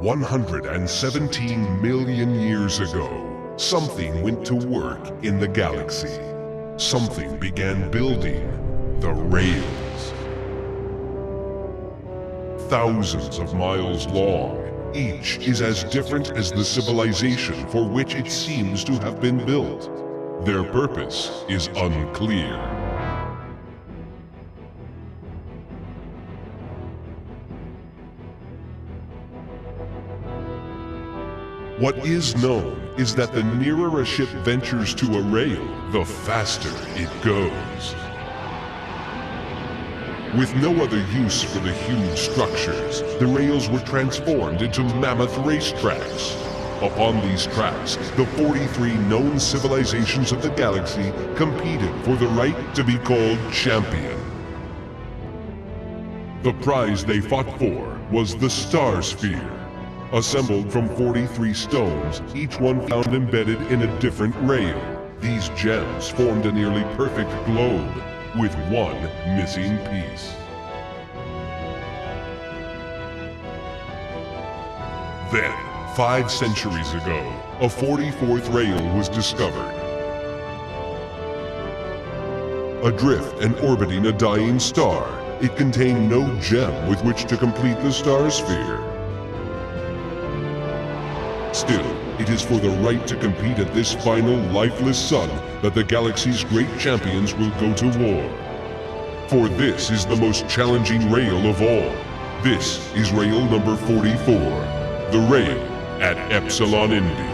117 million years ago, something went to work in the galaxy. Something began building the rails. Thousands of miles long, each is as different as the civilization for which it seems to have been built. Their purpose is unclear. What is known is that the nearer a ship ventures to a rail, the faster it goes. With no other use for the huge structures, the rails were transformed into mammoth racetracks. Upon these tracks, the 43 known civilizations of the galaxy competed for the right to be called champion. The prize they fought for was the Star Sphere. Assembled from 43 stones, each one found embedded in a different rail. These gems formed a nearly perfect globe, with one missing piece. Then, 5 centuries ago, a 44th rail was discovered. Adrift and orbiting a dying star, it contained no gem with which to complete the Star Sphere. Still, it is for the right to compete at this final lifeless sun that the galaxy's great champions will go to war. For this is the most challenging rail of all. This is rail number 44, the rail at Epsilon Indi.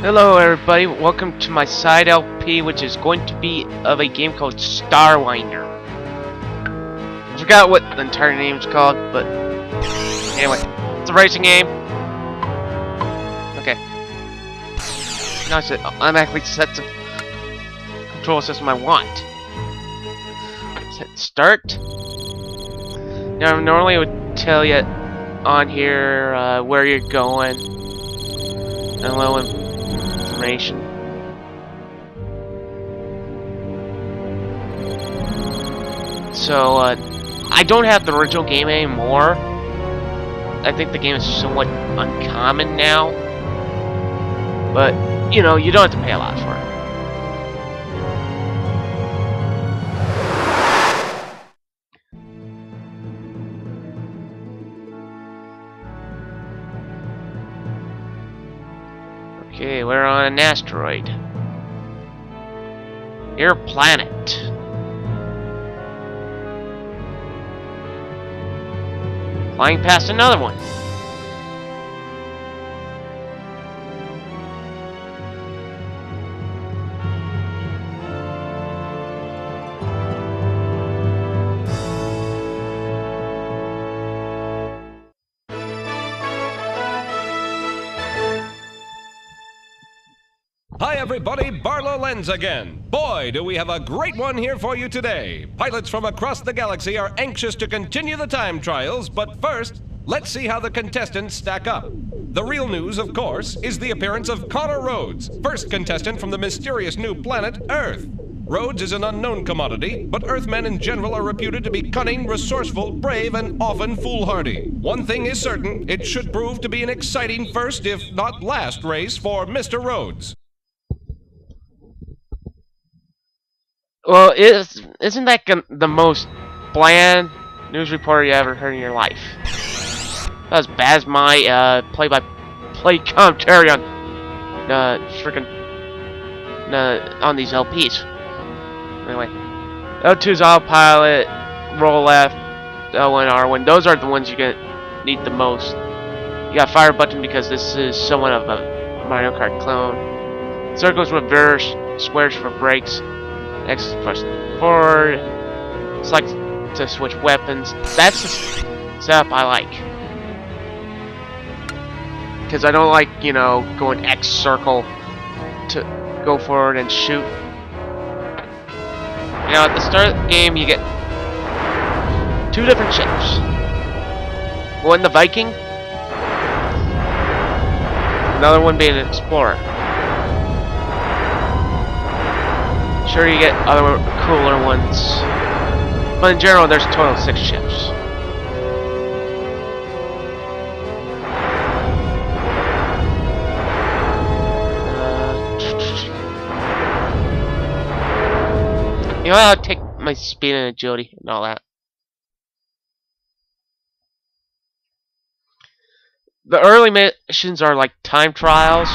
Hello everybody, welcome to my side LP, which is going to be of a game called Starwinder. I forgot what the entire name is called, but anyway, it's a racing game. Okay. Now it's automatically sets the control system I want. Set start. Now normally it would tell you on here where you're going and low information. So I don't have the original game anymore. I think the game is somewhat uncommon now, but you know, you don't have to pay a lot for it. Okay, we're on an asteroid. Your planet. Flying past another one. Hi everybody, Barlow Lens again. Boy, do we have a great one here for you today. Pilots from across the galaxy are anxious to continue the time trials, but first, let's see how the contestants stack up. The real news, of course, is the appearance of Connor Rhodes, first contestant from the mysterious new planet, Earth. Rhodes is an unknown commodity, but Earthmen in general are reputed to be cunning, resourceful, brave, and often foolhardy. One thing is certain, it should prove to be an exciting first, if not last, race for Mr. Rhodes. Well, isn't that the most bland news reporter you ever heard in your life? That's as bad as my play-by-play commentary on on these LPs. Anyway, L2's autopilot, roll left, L1, R1. Those are the ones you're gonna need the most. You got fire button because this is somewhat of a Mario Kart clone. Circles reverse, squares for brakes. X is press forward. Select to switch weapons. That's the setup I like. Because I don't like, you know, going X circle to go forward and shoot. You know, at the start of the game, you get 2 different ships. One, the Viking. Another one being an Explorer. Sure, you get other cooler ones. But in general, there's a total of 6 ships. You know, I'll take my speed and agility and all that. The early missions are like time trials.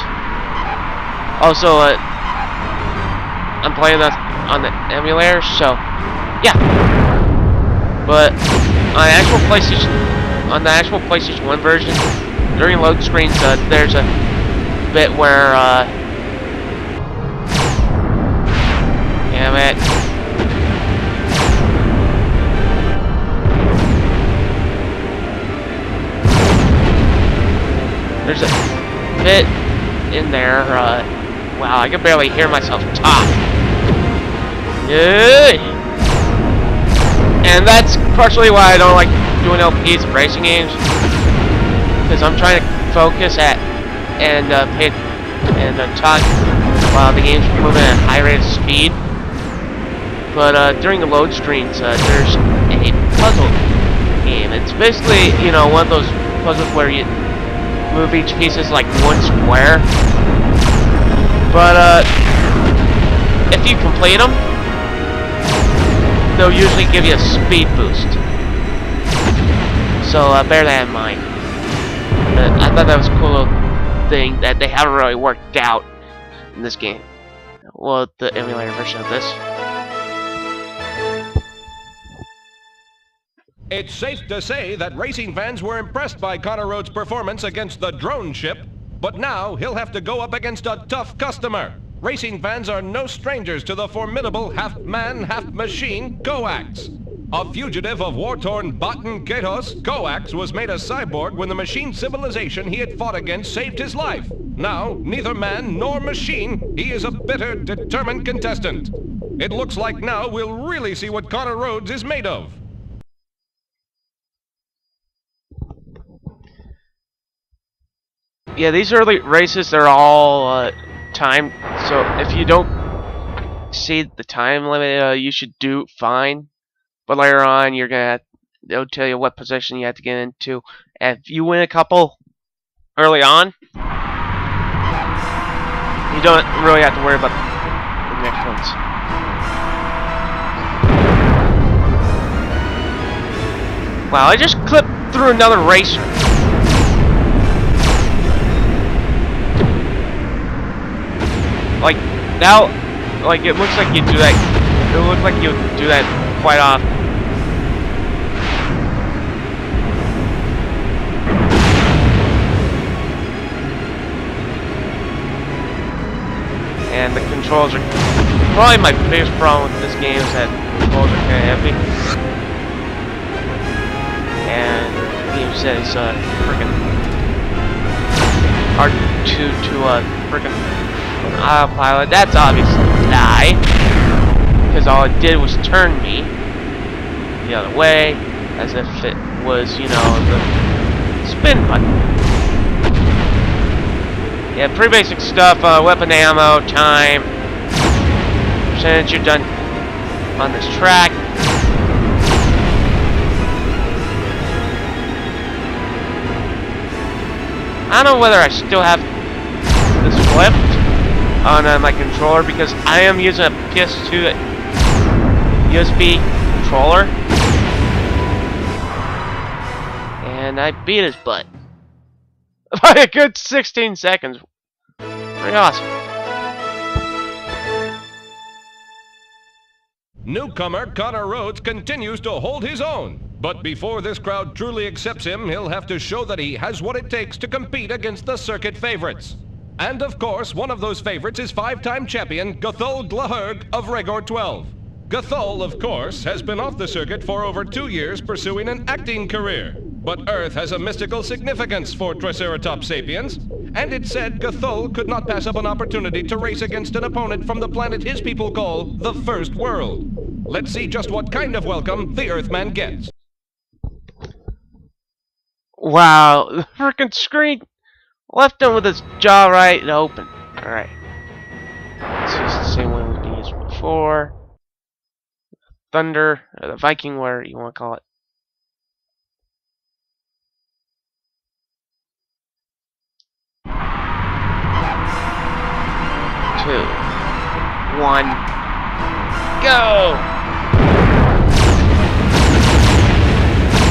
Also, I'm playing this on the emulator, so yeah. But on the actual PlayStation 1 version, during load screens, there's a bit where, damn it. There's a bit in there, wow, I can barely hear myself talk. And that's partially why I don't like doing LPs of racing games. Because I'm trying to focus and talk while the game's moving at a high rate of speed. But during the load screens, there's a puzzle game. It's basically, you know, one of those puzzles where you move each piece as like one square. But if you complete them, they'll usually give you a speed boost. So bear that in mind. I thought that was a cool little thing that they haven't really worked out in this game. Well, the emulator version of this. It's safe to say that racing fans were impressed by Connor Rhodes' performance against the drone ship, but now he'll have to go up against a tough customer. Racing fans are no strangers to the formidable half-man, half-machine Coax. A fugitive of war-torn Baton Gatos, Coax was made a cyborg when the machine civilization he had fought against saved his life. Now, neither man nor machine, he is a bitter, determined contestant. It looks like now we'll really see what Connor Rhodes is made of. Yeah, these early races, they're all timed. So if you don't see the time limit, you should do fine. But later on, they'll tell you what position you have to get into. And if you win a couple early on, you don't really have to worry about the next ones. Wow, I just clipped through another racer. Like, now, like, it looks like you do that. It looks like you do that quite often. And the controls are probably my biggest problem with this game is that the controls are kind of heavy. And the game says freaking hard to freaking autopilot. That's obviously a lie, because all it did was turn me the other way, as if it was, you know, the spin button. Yeah, pretty basic stuff. Weapon ammo, time, percentage you're done on this track. I don't know whether I still have this flipped on my controller, because I am using a PS2 USB controller, and I beat his butt by a good 16 seconds. Pretty awesome. newcomer Connor Rhodes continues to hold his own. But before this crowd truly accepts him, he'll have to show that he has what it takes to compete against the circuit favorites. And of course, one of those favorites is five-time champion Guthul Glahurg of Regor 12. Guthul, of course, has been off the circuit for over 2 years pursuing an acting career. But Earth has a mystical significance for Triceratops sapiens, and it said Guthul could not pass up an opportunity to race against an opponent from the planet his people call the First World. Let's see just what kind of welcome the Earthman gets. Wow, the frickin' screen left him with his jaw right open. Alright. This is the same one we used before. Thunder, or the Viking, whatever you want to call it. Two, one, go!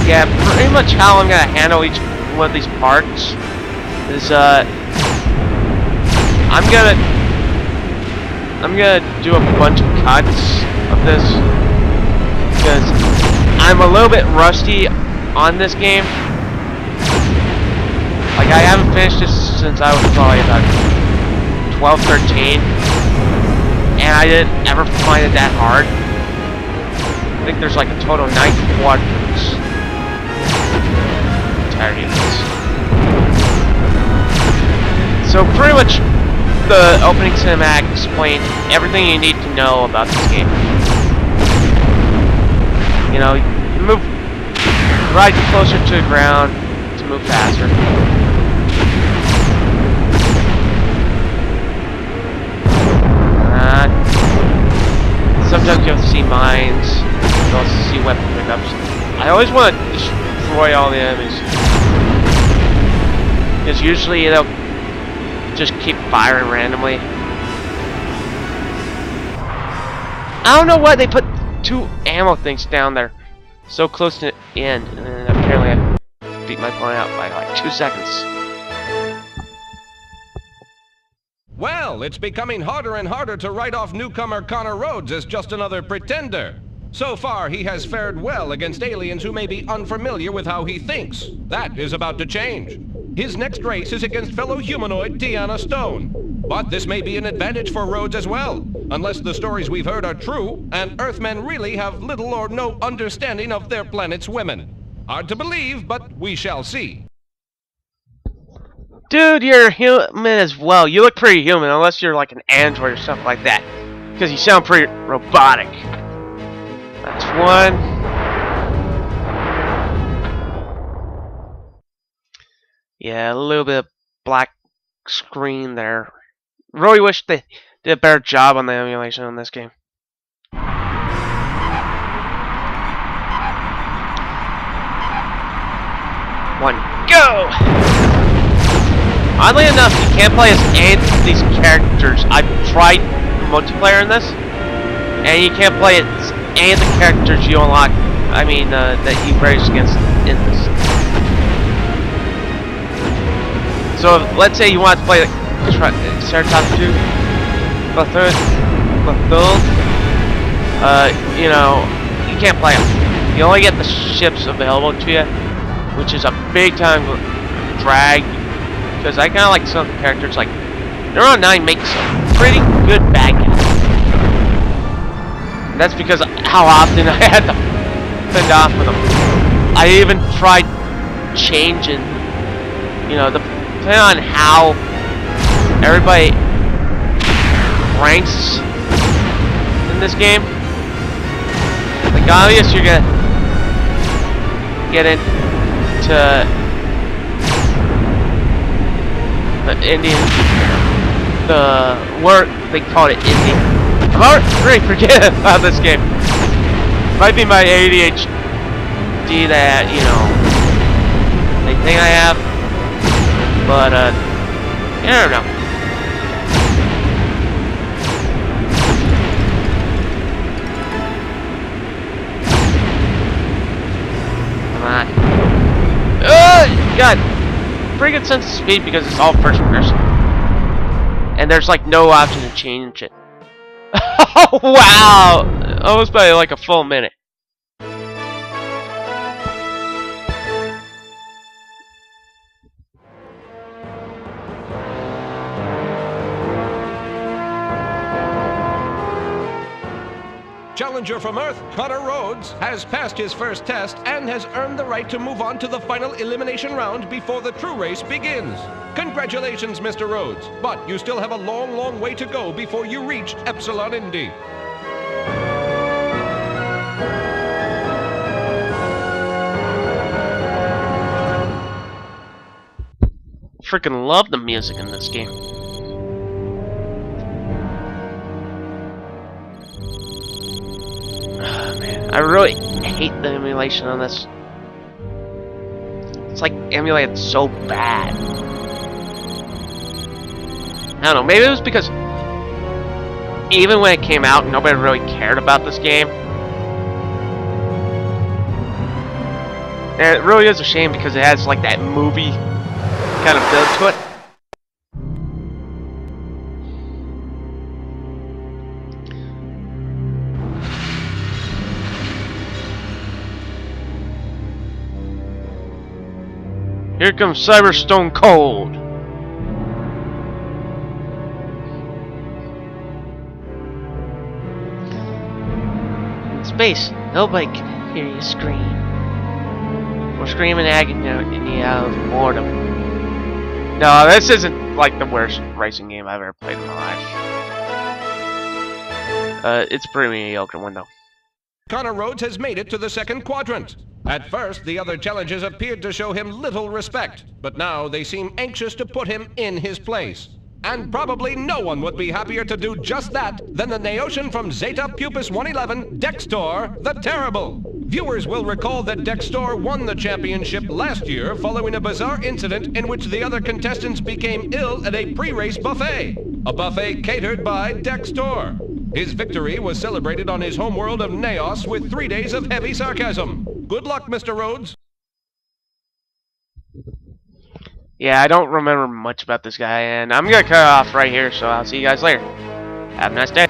Yeah, pretty much how I'm gonna handle each one of these parts is I'm gonna do a bunch of cuts of this because I'm a little bit rusty on this game. Like, I haven't finished this since I was probably about 12, 13, and I didn't ever find it that hard. I think there's like a total of 9 quadrants. Entirety of this. So pretty much the opening cinematic explained everything you need to know about this game. You know, you move right closer to the ground to move faster. Sometimes you have to see mines, you also see weapon pickups. I always want to destroy all the enemies, because usually they'll just keep firing randomly. I don't know why they put 2 ammo things down there so close to the end, and then apparently I beat my opponent out by like 2 seconds. Well, it's becoming harder and harder to write off newcomer Connor Rhodes as just another pretender. So far, he has fared well against aliens who may be unfamiliar with how he thinks. That is about to change. His next race is against fellow humanoid Tiana Stone. But this may be an advantage for Rhodes as well, unless the stories we've heard are true, and Earthmen really have little or no understanding of their planet's women. Hard to believe, but we shall see. Dude, you're human as well. You look pretty human, unless you're like an android or something like that. Because you sound pretty robotic. That's one. Yeah, a little bit of black screen there. Really wish they did a better job on the emulation on this game. One, go! Oddly enough, you can't play as any of these characters. I've tried multiplayer in this, and you can't play as any of the characters you unlock. I mean, that you race against in this. So, let's say you want to play Triceratops 2, Guthul, you know, you can't play them. You only get the ships available to you, which is a big time drag. Because I kind of like some characters, like Neuron 9 makes some pretty good bad guys. And that's because of how often I had to fend off with them. I even tried changing, you know, depending on how everybody ranks in this game. Like, obvious, you're gonna get into the Indian, the word they call it Indian. I'm already forgetting about this game. Might be my ADHD that, you know, they think I have, but I don't know. Come on. God. Pretty good sense of speed because it's all first person. And there's like no option to change it. Oh, wow! Almost by like a full minute. Challenger from Earth, Connor Rhodes, has passed his first test and has earned the right to move on to the final elimination round before the true race begins. Congratulations, Mr. Rhodes, but you still have a long, long way to go before you reach Epsilon Indy. Freaking love the music in this game. Oh, man. I really hate the emulation on this. It's like emulated so bad. I don't know, maybe it was because even when it came out, nobody really cared about this game. And it really is a shame because it has like that movie kind of build to it. Here comes Cyberstone Cold. In space, nobody can hear you scream. Or scream in agony of boredom. No, this isn't like the worst racing game I've ever played in my life. It's a pretty mediocre one though. Connor Rhodes has made it to the second quadrant. At first, the other challengers appeared to show him little respect, but now they seem anxious to put him in his place. And probably no one would be happier to do just that than the Neotian from Zeta Pupus 111, Dextor the Terrible. Viewers will recall that Dextor won the championship last year following a bizarre incident in which the other contestants became ill at a pre-race buffet. A buffet catered by Dextor. His victory was celebrated on his homeworld of Neos with 3 days of heavy sarcasm. Good luck, Mr. Rhodes. Yeah, I don't remember much about this guy, and I'm gonna cut it off right here, so I'll see you guys later. Have a nice day.